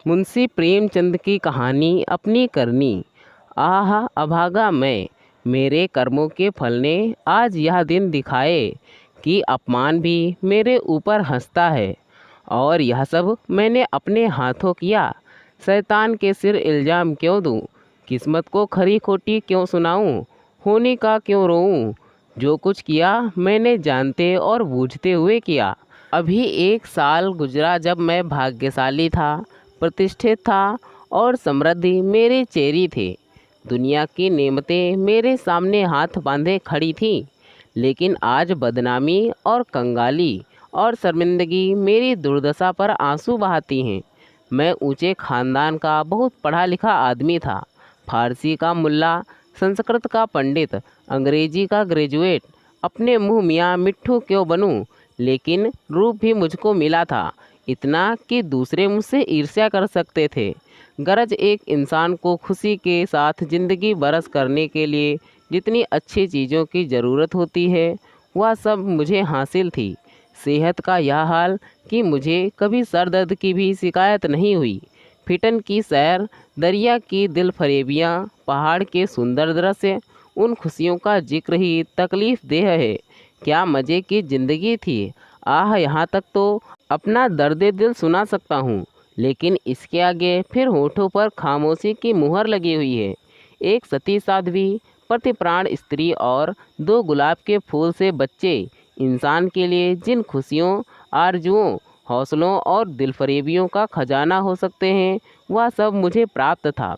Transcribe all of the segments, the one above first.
मुंशी प्रेमचंद की कहानी अपनी करनी। आह अभागा मैं, मेरे कर्मों के फल ने आज यह दिन दिखाए कि अपमान भी मेरे ऊपर हंसता है। और यह सब मैंने अपने हाथों किया। शैतान के सिर इल्ज़ाम क्यों दूं? किस्मत को खरी खोटी क्यों सुनाऊं? होने का क्यों रोऊं? जो कुछ किया मैंने जानते और बूझते हुए किया। अभी 1 साल गुजरा जब मैं भाग्यशाली था, प्रतिष्ठित था और समृद्धि मेरे चेरी थे। दुनिया की नेमतें मेरे सामने हाथ बांधे खड़ी थीं, लेकिन आज बदनामी और कंगाली और शर्मिंदगी मेरी दुर्दशा पर आंसू बहाती हैं। मैं ऊंचे खानदान का बहुत पढ़ा लिखा आदमी था, फारसी का मुल्ला, संस्कृत का पंडित, अंग्रेजी का ग्रेजुएट। अपने मुँह मियाँ मिट्ठू क्यों बनूं? लेकिन रूप भी मुझको मिला था, इतना कि दूसरे मुझसे ईर्ष्या कर सकते थे। गरज एक इंसान को खुशी के साथ ज़िंदगी बरस करने के लिए जितनी अच्छी चीज़ों की ज़रूरत होती है, वह सब मुझे हासिल थी। सेहत का यह हाल कि मुझे कभी सर दर्द की भी शिकायत नहीं हुई। फिटन की सैर, दरिया की दिल फरेबियाँ, पहाड़ के सुंदर दृश्य, उन खुशियों का जिक्र ही तकलीफ़ देह है। क्या मज़े की ज़िंदगी थी! आह, यहाँ तक तो अपना दर्द दिल सुना सकता हूँ, लेकिन इसके आगे फिर होठों पर खामोशी की मुहर लगी हुई है। एक सती साध्वी, प्रतिप्राण स्त्री और 2 गुलाब के फूल से बच्चे इंसान के लिए जिन खुशियों, आरजुओं, हौसलों और दिलफरेबियों का खजाना हो सकते हैं, वह सब मुझे प्राप्त था।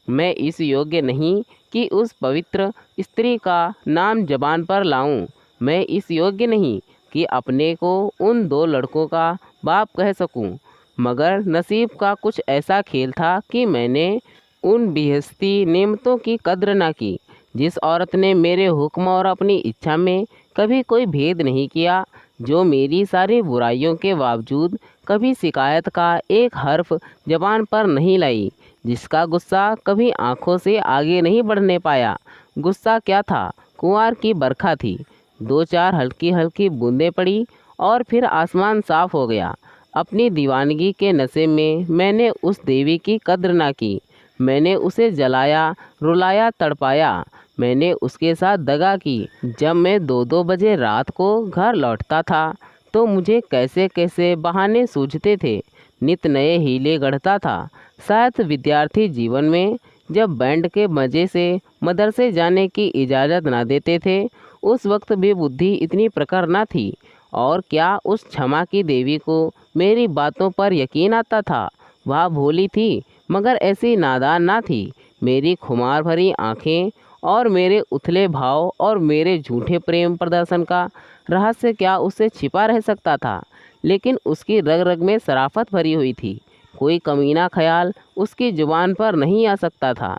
मैं इस योग्य नहीं कि उस पवित्र स्त्री का नाम जबान पर लाऊं। मैं इस योग्य नहीं कि अपने को उन 2 लड़कों का बाप कह सकूं। मगर नसीब का कुछ ऐसा खेल था कि मैंने उन बेहस्ती नेमतों की कद्र न की। जिस औरत ने मेरे हुक्म और अपनी इच्छा में कभी कोई भेद नहीं किया, जो मेरी सारी बुराइयों के बावजूद कभी शिकायत का एक हर्फ जबान पर नहीं लाई, जिसका गुस्सा कभी आंखों से आगे नहीं बढ़ने पाया। गुस्सा क्या था? कुंवार की बरखा थी। 2-4 हल्की हल्की बूंदें पड़ी और फिर आसमान साफ हो गया। अपनी दीवानगी के नशे में मैंने उस देवी की कद्र ना की। मैंने उसे जलाया, रुलाया, तड़पाया। मैंने उसके साथ दगा की। जब मैं 2-2 बजे रात को घर लौटता था तो मुझे कैसे कैसे बहाने सूझते थे, नित नए हीले गढ़ता था। शायद विद्यार्थी जीवन में जब बैंड के मज़े से मदरसे जाने की इजाज़त ना देते थे, उस वक्त भी बुद्धि इतनी प्रखर न थी। और क्या उस क्षमा की देवी को मेरी बातों पर यकीन आता था? वह भोली थी, मगर ऐसी नादान ना थी। मेरी खुमार भरी आँखें और मेरे उथले भाव और मेरे झूठे प्रेम प्रदर्शन का रहस्य क्या उससे छिपा रह सकता था? लेकिन उसकी रग रग में शराफत भरी हुई थी। कोई कमीना ख्याल उसकी जुबान पर नहीं आ सकता था।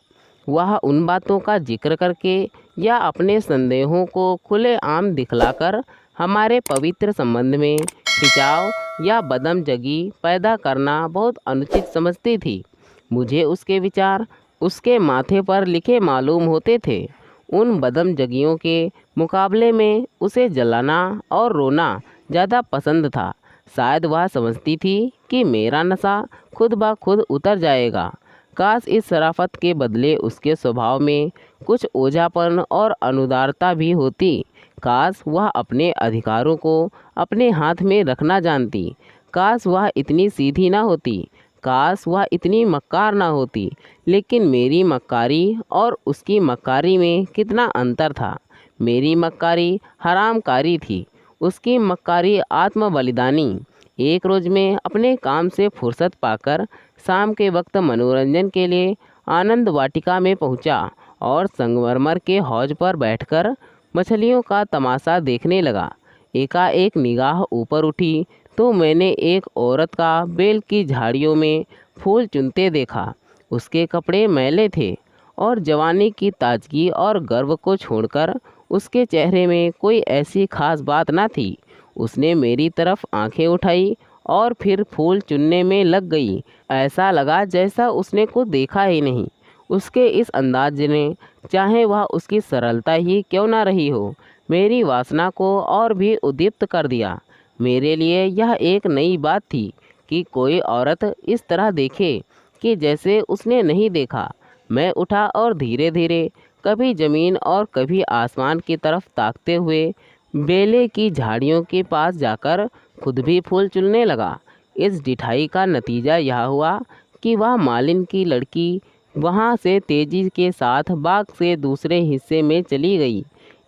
वह उन बातों का जिक्र करके या अपने संदेहों को खुलेआम दिखलाकर हमारे पवित्र संबंध में खिंचाव या बदमजगी पैदा करना बहुत अनुचित समझती थी। मुझे उसके विचार उसके माथे पर लिखे मालूम होते थे। उन बदमजगियों के मुकाबले में उसे जलाना और रोना ज़्यादा पसंद था। शायद वह समझती थी कि मेरा नशा खुद ब खुद उतर जाएगा। काश इस शराफत के बदले उसके स्वभाव में कुछ ओझापन और अनुदारता भी होती। काश वह अपने अधिकारों को अपने हाथ में रखना जानती। काश वह इतनी सीधी ना होती। काश वह इतनी मक्कार ना होती। लेकिन मेरी मक्कारी और उसकी मक्कारी में कितना अंतर था। मेरी मक्कारी हरामकारी थी, उसकी मक्कारी आत्म बलिदानी। एक रोज़ मैं अपने काम से फुर्सत पाकर शाम के वक्त मनोरंजन के लिए आनंद वाटिका में पहुंचा और संगमरमर के हौज पर बैठकर मछलियों का तमाशा देखने लगा। एकाएक निगाह ऊपर उठी तो मैंने एक औरत का बेल की झाड़ियों में फूल चुनते देखा। उसके कपड़े मैले थे और जवानी की ताजगी और गर्व को छोड़कर उसके चेहरे में कोई ऐसी खास बात न थी। उसने मेरी तरफ आंखें उठाई और फिर फूल चुनने में लग गई। ऐसा लगा जैसा उसने कुछ देखा ही नहीं। उसके इस अंदाज ने, चाहे वह उसकी सरलता ही क्यों ना रही हो, मेरी वासना को और भी उद्दीप्त कर दिया। मेरे लिए यह एक नई बात थी कि कोई औरत इस तरह देखे कि जैसे उसने नहीं देखा। मैं उठा और धीरे धीरे कभी ज़मीन और कभी आसमान की तरफ ताकते हुए बेले की झाड़ियों के पास जाकर खुद भी फूल चुनने लगा। इस ढिठाई का नतीजा यह हुआ कि वह मालिन की लड़की वहाँ से तेजी के साथ बाग से दूसरे हिस्से में चली गई।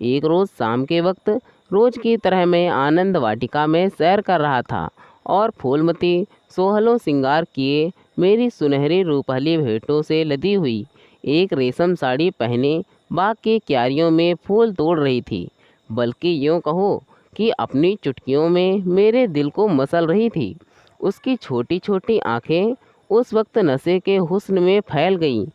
एक रोज़ शाम के वक्त रोज की तरह मैं आनंद वाटिका में सैर कर रहा था और फूलमती सोहलों श्रृंगार किए मेरी सुनहरी रूपहली भेंटों से लदी हुई एक रेशम साड़ी पहने बाग की क्यारियों में फूल तोड़ रही थी, बल्कि यूँ कहो कि अपनी चुटकियों में मेरे दिल को मसल रही थी। उसकी छोटी छोटी आँखें उस वक्त नशे के हुस्न में फैल गईं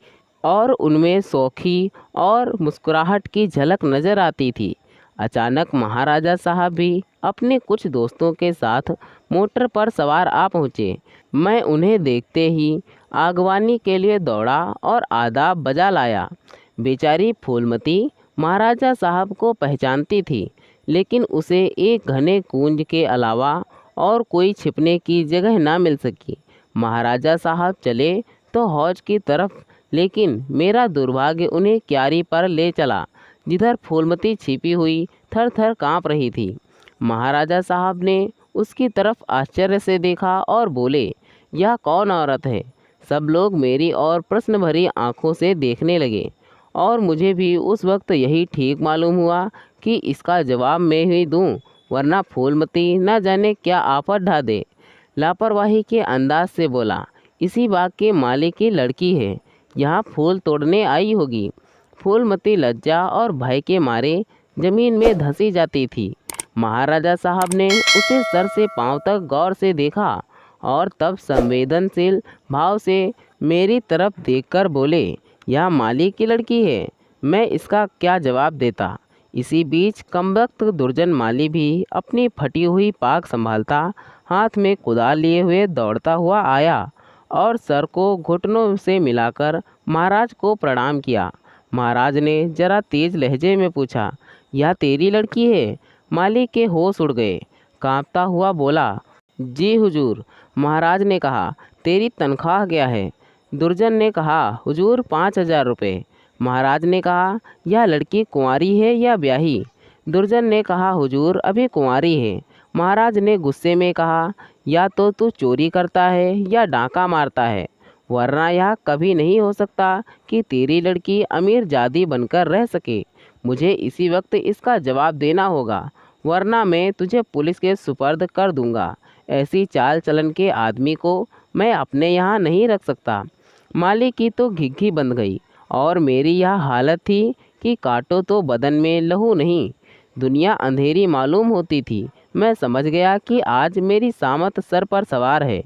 और उनमें सौखी और मुस्कुराहट की झलक नजर आती थी। अचानक महाराजा साहब भी अपने कुछ दोस्तों के साथ मोटर पर सवार आ पहुँचे। मैं उन्हें देखते ही आगवानी के लिए दौड़ा और आदाब बजा लाया। बेचारी फूलमती महाराजा साहब को पहचानती थी, लेकिन उसे एक घने कुंज के अलावा और कोई छिपने की जगह ना मिल सकी। महाराजा साहब चले तो हौज की तरफ, लेकिन मेरा दुर्भाग्य उन्हें क्यारी पर ले चला जिधर फूलमती छिपी हुई थर थर काँप रही थी। महाराजा साहब ने उसकी तरफ आश्चर्य से देखा और बोले, यह कौन औरत है? सब लोग मेरी ओर प्रश्न भरी आंखों से देखने लगे और मुझे भी उस वक्त यही ठीक मालूम हुआ कि इसका जवाब मैं ही दूं, वरना फूलमती न जाने क्या आफत ढा दे। लापरवाही के अंदाज से बोला, इसी बाग के मालिक की लड़की है, यहाँ फूल तोड़ने आई होगी। फूलमती लज्जा और भय के मारे जमीन में धंसी जाती थी। महाराजा साहब ने उसे सर से पांव तक गौर से देखा और तब संवेदनशील भाव से मेरी तरफ देखकर बोले, यह मालिक की लड़की है। मैं इसका क्या जवाब देता। इसी बीच कमबख्त दुर्जन माली भी अपनी फटी हुई पाक संभालता हाथ में कुदाल लिए हुए दौड़ता हुआ आया और सर को घुटनों से मिलाकर महाराज को प्रणाम किया। महाराज ने जरा तेज लहजे में पूछा, यह तेरी लड़की है? माली के होश उड़ गए। कांपता हुआ बोला, जी हुजूर। महाराज ने कहा, तेरी तनख्वाह क्या है? दुर्जन ने कहा, हुजूर 5,000 रुपये। महाराज ने कहा, यह लड़की कुंवारी है या ब्याही? दुर्जन ने कहा, हुजूर अभी कुंवारी है। महाराज ने गुस्से में कहा, या तो तू चोरी करता है या डांका मारता है, वरना यह कभी नहीं हो सकता कि तेरी लड़की अमीर जादी बनकर रह सके। मुझे इसी वक्त इसका जवाब देना होगा, वरना मैं तुझे पुलिस के सुपर्द कर दूंगा। ऐसी चाल चलन के आदमी को मैं अपने यहाँ नहीं रख सकता। माली की तो घिघी बंध गई और मेरी यह हालत थी कि काटो तो बदन में लहू नहीं। दुनिया अंधेरी मालूम होती थी। मैं समझ गया कि आज मेरी सामत सर पर सवार है,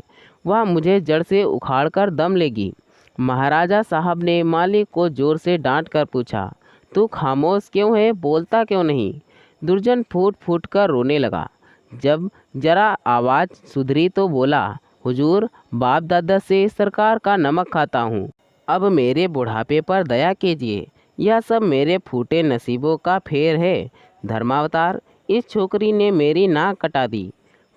वह मुझे जड़ से उखाड़ कर दम लेगी। महाराजा साहब ने माली को जोर से डांट कर पूछा, तू खामोश क्यों है, बोलता क्यों नहीं? दुर्जन फूट फूट कर रोने लगा। जब जरा आवाज़ सुधरी तो बोला, हुजूर बाप दादा से सरकार का नमक खाता हूँ, अब मेरे बुढ़ापे पर दया कीजिए। यह सब मेरे फूटे नसीबों का फेर है। धर्मावतार, इस छोकरी ने मेरी नाक कटा दी,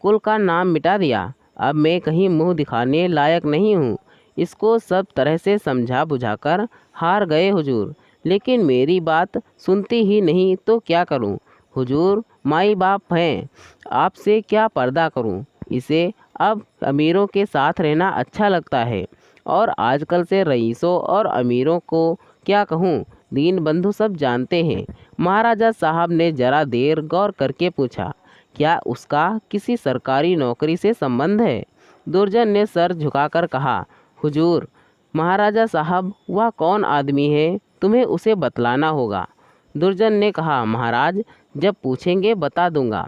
कुल का नाम मिटा दिया। अब मैं कहीं मुंह दिखाने लायक नहीं हूँ। इसको सब तरह से समझा बुझाकर हार गए हुजूर, लेकिन मेरी बात सुनती ही नहीं तो क्या करूँ? हुजूर माई बाप हैं, आपसे क्या पर्दा करूँ? इसे अब अमीरों के साथ रहना अच्छा लगता है और आजकल से रईसों और अमीरों को क्या कहूँ, दीन बंधु सब जानते हैं। महाराजा साहब ने जरा देर गौर करके पूछा, क्या उसका किसी सरकारी नौकरी से संबंध है? दुर्जन ने सर झुकाकर कहा, हुजूर। महाराजा साहब, वह कौन आदमी है, तुम्हें उसे बतलाना होगा। दुर्जन ने कहा, महाराज जब पूछेंगे बता दूंगा।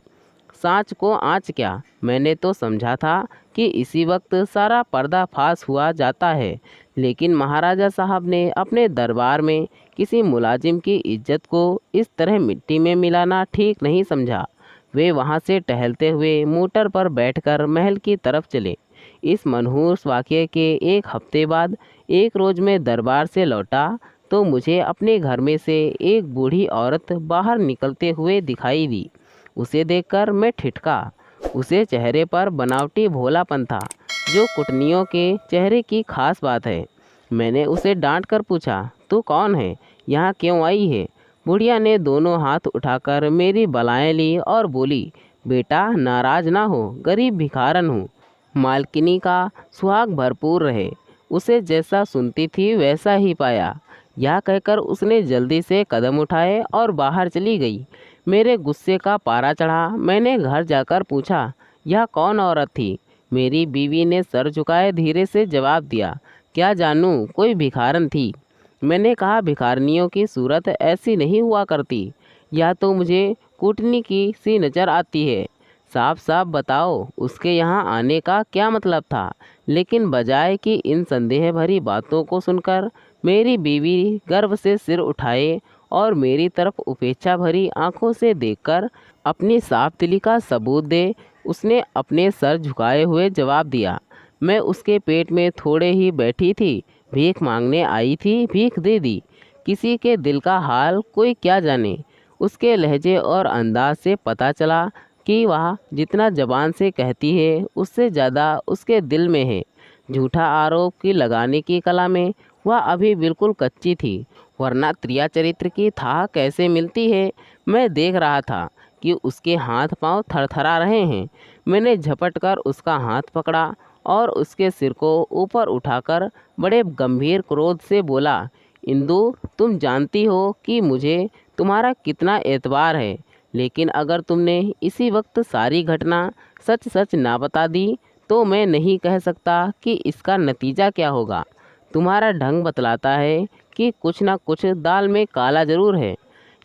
सांच को आँच क्या, मैंने तो समझा था कि इसी वक्त सारा पर्दाफाश हुआ जाता है, लेकिन महाराजा साहब ने अपने दरबार में किसी मुलाजिम की इज्जत को इस तरह मिट्टी में मिलाना ठीक नहीं समझा। वे वहां से टहलते हुए मोटर पर बैठकर महल की तरफ चले। इस मनहूस वाक़ये के एक हफ्ते बाद एक रोज़ मैं दरबार से लौटा तो मुझे अपने घर में से एक बूढ़ी औरत बाहर निकलते हुए दिखाई दी। उसे देखकर मैं ठिठका। उसे चेहरे पर बनावटी भोलापन था, जो कुटनियों के चेहरे की खास बात है। मैंने उसे डांट कर पूछा, तू कौन है, यहाँ क्यों आई है? बुढ़िया ने दोनों हाथ उठाकर मेरी बलाएं ली और बोली, बेटा नाराज ना हो, गरीब भिखारन हूँ। मालकिनी का सुहाग भरपूर रहे। उसे जैसा सुनती थी वैसा ही पाया। यह कहकर उसने जल्दी से कदम उठाए और बाहर चली गई। मेरे गुस्से का पारा चढ़ा। मैंने घर जाकर पूछा, यह कौन औरत थी? मेरी बीवी ने सर झुकाए धीरे से जवाब दिया, क्या जानूं, कोई भिखारन थी। मैंने कहा, भिखारनियों की सूरत ऐसी नहीं हुआ करती। या तो मुझे कूटनी की सी नज़र आती है। साफ साफ बताओ, उसके यहाँ आने का क्या मतलब था? लेकिन बजाय कि इन संदेह भरी बातों को सुनकर मेरी बीवी गर्व से सिर उठाए और मेरी तरफ उपेक्षा भरी आंखों से देखकर अपनी साफ दिली का सबूत दे, उसने अपने सर झुकाए हुए जवाब दिया, मैं उसके पेट में थोड़े ही बैठी थी, भीख मांगने आई थी, भीख दे दी। किसी के दिल का हाल कोई क्या जाने। उसके लहजे और अंदाज से पता चला कि वह जितना ज़बान से कहती है उससे ज़्यादा उसके दिल में है। झूठा आरोप की लगाने की कला में वह अभी बिल्कुल कच्ची थी, वरना त्रिया चरित्र की था कैसे मिलती है। मैं देख रहा था कि उसके हाथ पांव थरथरा रहे हैं। मैंने झपट कर उसका हाथ पकड़ा और उसके सिर को ऊपर उठाकर बड़े गंभीर क्रोध से बोला, इंदु, तुम जानती हो कि मुझे तुम्हारा कितना एतबार है, लेकिन अगर तुमने इसी वक्त सारी घटना सच सच ना बता दी तो मैं नहीं कह सकता कि इसका नतीजा क्या होगा। तुम्हारा ढंग बतलाता है कि कुछ ना कुछ दाल में काला ज़रूर है।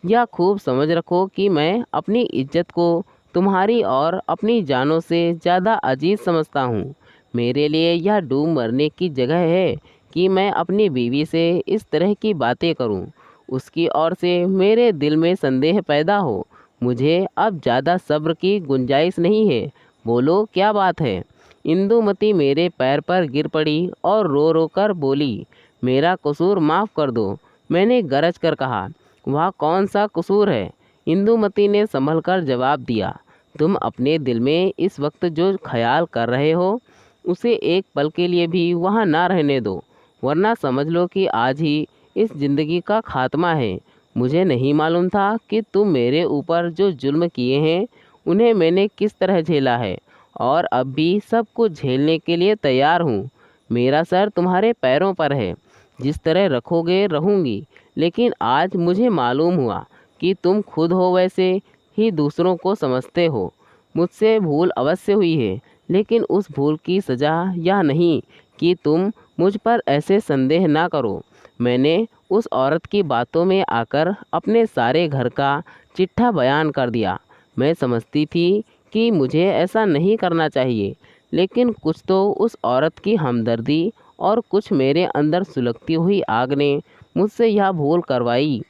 यह खूब समझ रखो कि मैं अपनी इज्जत को तुम्हारी और अपनी जानों से ज़्यादा अजीज समझता हूँ। मेरे लिए यह डूब मरने की जगह है कि मैं अपनी बीवी से इस तरह की बातें करूँ, उसकी ओर से मेरे दिल में संदेह पैदा हो। मुझे अब ज़्यादा सब्र की गुंजाइश नहीं है। बोलो, क्या बात है? इंदुमती मेरे पैर पर गिर पड़ी और रो रो कर बोली, मेरा कसूर माफ़ कर दो। मैंने गरज कर कहा, वह कौन सा कसूर है? इंदुमती ने संभल कर जवाब दिया, तुम अपने दिल में इस वक्त जो ख्याल कर रहे हो उसे एक पल के लिए भी वहाँ ना रहने दो, वरना समझ लो कि आज ही इस ज़िंदगी का खात्मा है। मुझे नहीं मालूम था कि तुम मेरे ऊपर जो जुल्म किए हैं उन्हें मैंने किस तरह झेला है, और अब भी सब कुछ झेलने के लिए तैयार हूँ। मेरा सर तुम्हारे पैरों पर है, जिस तरह रखोगे रहूँगी। लेकिन आज मुझे मालूम हुआ कि तुम खुद हो वैसे ही दूसरों को समझते हो। मुझसे भूल अवश्य हुई है, लेकिन उस भूल की सज़ा यह नहीं कि तुम मुझ पर ऐसे संदेह ना करो। मैंने उस औरत की बातों में आकर अपने सारे घर का चिट्ठा बयान कर दिया। मैं समझती थी कि मुझे ऐसा नहीं करना चाहिए, लेकिन कुछ तो उस औरत की हमदर्दी और कुछ मेरे अंदर सुलगती हुई आग ने मुझसे यह भूल करवाई,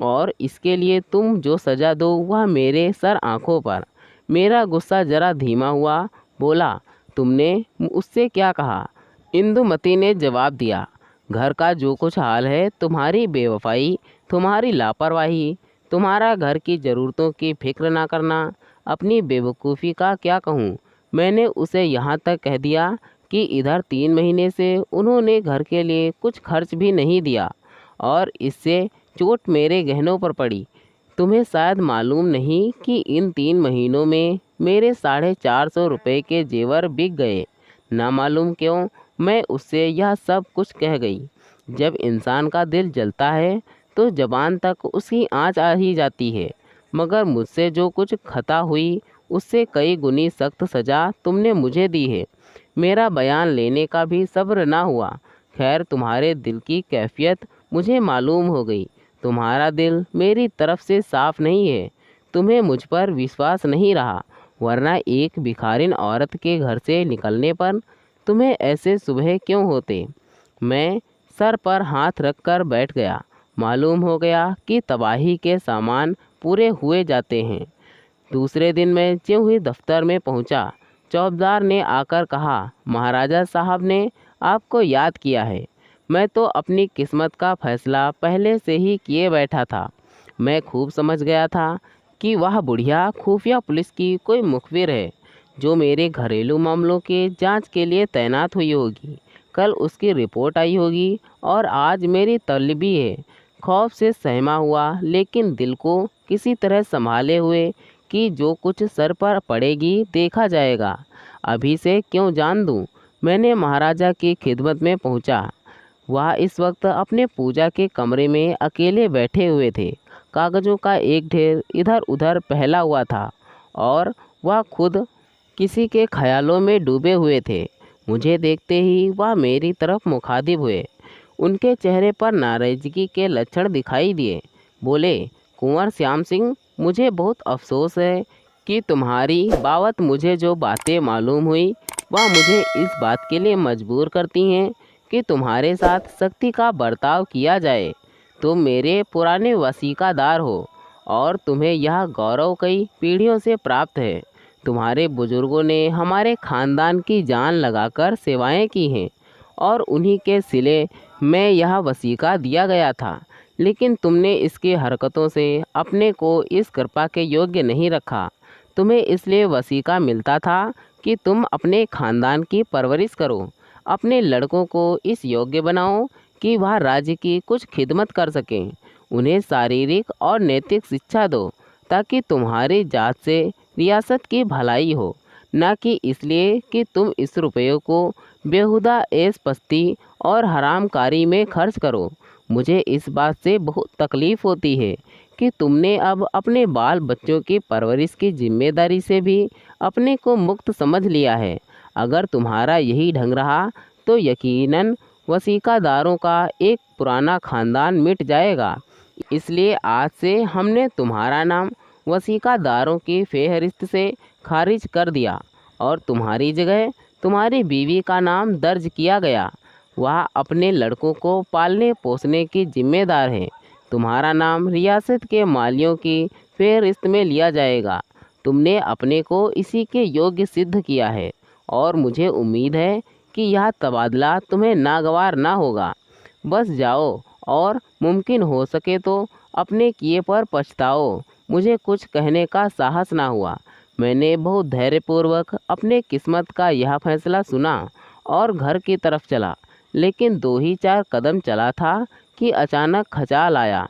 और इसके लिए तुम जो सज़ा दो वह मेरे सर आँखों पर। मेरा गुस्सा जरा धीमा हुआ। बोला, तुमने उससे क्या कहा? इंदुमती ने जवाब दिया, घर का जो कुछ हाल है, तुम्हारी बेवफाई, तुम्हारी लापरवाही, तुम्हारा घर की ज़रूरतों की फिक्र ना करना, अपनी बेवकूफ़ी का क्या कहूँ। मैंने उसे यहाँ तक कह दिया कि इधर 3 महीने से उन्होंने घर के लिए कुछ खर्च भी नहीं दिया, और इससे चोट मेरे गहनों पर पड़ी। तुम्हें शायद मालूम नहीं कि इन 3 महीनों में मेरे 450 रुपये के जेवर बिक गए। ना मालूम क्यों मैं उससे यह सब कुछ कह गई। जब इंसान का दिल जलता है तो ज़बान तक उसकी आँच आ ही जाती है, मगर मुझसे जो कुछ खता हुई उससे कई गुनी सख्त सज़ा तुमने मुझे दी है। मेरा बयान लेने का भी सब्र ना हुआ। खैर, तुम्हारे दिल की कैफियत मुझे मालूम हो गई। तुम्हारा दिल मेरी तरफ से साफ नहीं है। तुम्हें मुझ पर विश्वास नहीं रहा, वरना एक भिखारिन औरत के घर से निकलने पर तुम्हें ऐसे सुबह क्यों होते। मैं सर पर हाथ रखकर बैठ गया। मालूम हो गया कि तबाही के सामान पूरे हुए जाते हैं। दूसरे दिन मैं ज्यों ही दफ्तर में पहुंचा, चौबदार ने आकर कहा, महाराजा साहब ने आपको याद किया है। मैं तो अपनी किस्मत का फैसला पहले से ही किए बैठा था। मैं खूब समझ गया था कि वह बुढ़िया खुफिया पुलिस की कोई मुखबिर है, जो मेरे घरेलू मामलों के जांच के लिए तैनात हुई होगी। कल उसकी रिपोर्ट आई होगी और आज मेरी तलबी है। खौफ से सहमा हुआ लेकिन दिल को किसी तरह संभाले हुए कि जो कुछ सर पर पड़ेगी देखा जाएगा। अभी से क्यों जान दूं। मैंने महाराजा की खिदमत में पहुंचा। वह इस वक्त अपने पूजा के कमरे में अकेले बैठे हुए थे। कागज़ों का एक ढेर इधर उधर फैला हुआ था और वह खुद किसी के ख्यालों में डूबे हुए थे। मुझे देखते ही वह मेरी तरफ मुखातिब हुए। उनके चेहरे पर नाराज़गी के लक्षण दिखाई दिए। बोले, कुंवर श्याम सिंह, मुझे बहुत अफसोस है कि तुम्हारी बाबत मुझे जो बातें मालूम हुई वह मुझे इस बात के लिए मजबूर करती हैं कि तुम्हारे साथ सख्ती का बर्ताव किया जाए। तुम मेरे पुराने वसीकादार हो और तुम्हें यह गौरव कई पीढ़ियों से प्राप्त है। तुम्हारे बुजुर्गों ने हमारे खानदान की जान लगाकर सेवाएं की हैं और उन्हीं के सिले में यह वसीका दिया गया था। लेकिन तुमने इसकी हरकतों से अपने को इस कृपा के योग्य नहीं रखा। तुम्हें इसलिए वसीका मिलता था कि तुम अपने खानदान की परवरिश करो, अपने लड़कों को इस योग्य बनाओ कि वह राज्य की कुछ खिदमत कर सकें। उन्हें शारीरिक और नैतिक शिक्षा दो ताकि तुम्हारी जात से रियासत की भलाई हो, न कि इसलिए कि तुम इस रुपये को बेहुदा ऐश पस्ती और हरामकारी में खर्च करो। मुझे इस बात से बहुत तकलीफ़ होती है कि तुमने अब अपने बाल बच्चों की परवरिश की जिम्मेदारी से भी अपने को मुक्त समझ लिया है। अगर तुम्हारा यही ढंग रहा तो यकीनन वसीकादारों का एक पुराना खानदान मिट जाएगा। इसलिए आज से हमने तुम्हारा नाम वसीकादारों की फेहरिस्त से खारिज कर दिया और तुम्हारी जगह तुम्हारी बीवी का नाम दर्ज किया गया। वह अपने लड़कों को पालने पोसने की जिम्मेदार है। तुम्हारा नाम रियासत के मालियों की फेहरिस्त में लिया जाएगा। तुमने अपने को इसी के योग्य सिद्ध किया है और मुझे उम्मीद है कि यह तबादला तुम्हें नागवार ना होगा। बस जाओ और मुमकिन हो सके तो अपने किए पर पछताओ। मुझे कुछ कहने का साहस ना हुआ। मैंने बहुत धैर्यपूर्वक अपने किस्मत का यह फैसला सुना और घर की तरफ चला। लेकिन 2 ही 4 कदम चला था कि अचानक खचाल आया।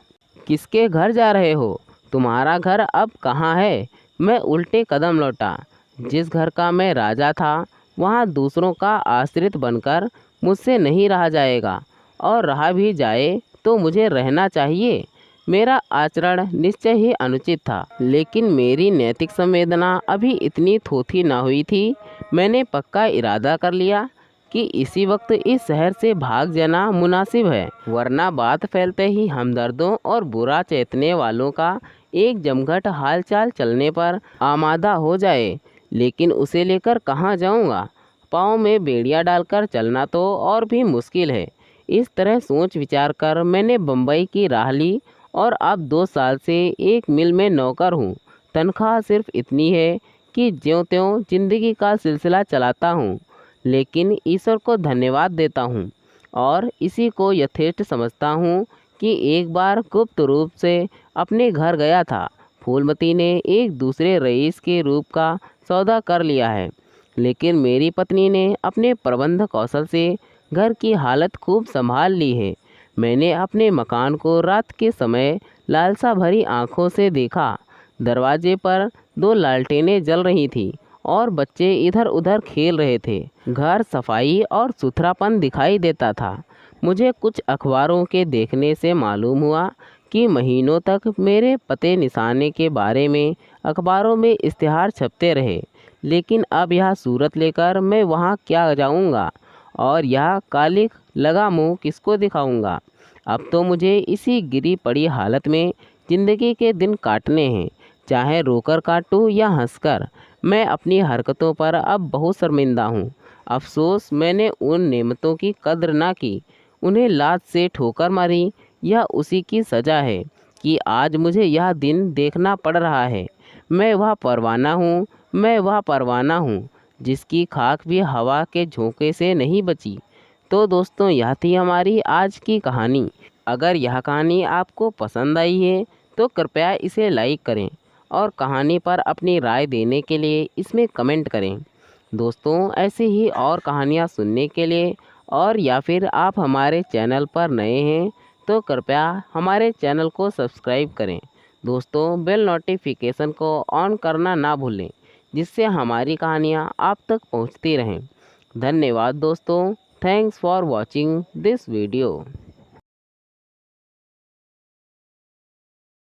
किसके घर जा रहे हो? तुम्हारा घर अब कहाँ है? मैं उल्टे कदम लौटा। जिस घर का मैं राजा था वहाँ दूसरों का आश्रित बनकर मुझसे नहीं रहा जाएगा, और रहा भी जाए तो मुझे रहना चाहिए। मेरा आचरण निश्चय ही अनुचित था, लेकिन मेरी नैतिक संवेदना अभी इतनी थोथी ना हुई थी। मैंने पक्का इरादा कर लिया कि इसी वक्त इस शहर से भाग जाना मुनासिब है, वरना बात फैलते ही हमदर्दों और बुरा चेतने वालों का एक जमघट हालचाल चलने पर आमादा हो जाए। लेकिन उसे लेकर कहाँ जाऊँगा? पाँव में बेड़ियाँ डालकर चलना तो और भी मुश्किल है। इस तरह सोच विचार कर मैंने बम्बई की राह ली और अब 2 साल से एक मिल में नौकर हूँ। तनख्वाह सिर्फ इतनी है कि ज्यों त्यों जिंदगी का सिलसिला चलाता हूँ, लेकिन ईश्वर को धन्यवाद देता हूँ और इसी को यथेष्ट समझता हूँ कि एक बार गुप्त रूप से अपने घर गया था। फूलमती ने एक दूसरे रईस के रूप का सौदा कर लिया है, लेकिन मेरी पत्नी ने अपने प्रबंध कौशल से घर की हालत खूब संभाल ली है। मैंने अपने मकान को रात के समय लालसा भरी आंखों से देखा। दरवाजे पर 2 लालटेनें जल रही थीं और बच्चे इधर उधर खेल रहे थे। घर सफाई और सुथरापन दिखाई देता था। मुझे कुछ अखबारों के देखने से मालूम हुआ कि महीनों तक मेरे पते निशाने के बारे में अखबारों में इश्तिहार छपते रहे, लेकिन अब यह सूरत लेकर मैं वहाँ क्या जाऊँगा और यह कालिख लगा मुँह किसको दिखाऊँगा। अब तो मुझे इसी गिरी पड़ी हालत में ज़िंदगी के दिन काटने हैं, चाहे रोकर काटूँ या हंसकर। मैं अपनी हरकतों पर अब बहुत शर्मिंदा हूँ। अफसोस मैंने उन नेमतों की कद्र ना की, उन्हें लात से ठोकर मारी। यह उसी की सज़ा है कि आज मुझे यह दिन देखना पड़ रहा है। मैं वह परवाना हूँ जिसकी खाक भी हवा के झोंके से नहीं बची। तो दोस्तों, यह थी हमारी आज की कहानी। अगर यह कहानी आपको पसंद आई है तो कृपया इसे लाइक करें और कहानी पर अपनी राय देने के लिए इसमें कमेंट करें। दोस्तों, ऐसे ही और कहानियाँ सुनने के लिए और या फिर आप हमारे चैनल पर नए हैं तो कृपया हमारे चैनल को सब्सक्राइब करें। दोस्तों, बेल नोटिफिकेशन को ऑन करना ना भूलें, जिससे हमारी कहानियाँ आप तक पहुँचती रहें। धन्यवाद दोस्तों। Thanks for watching this video.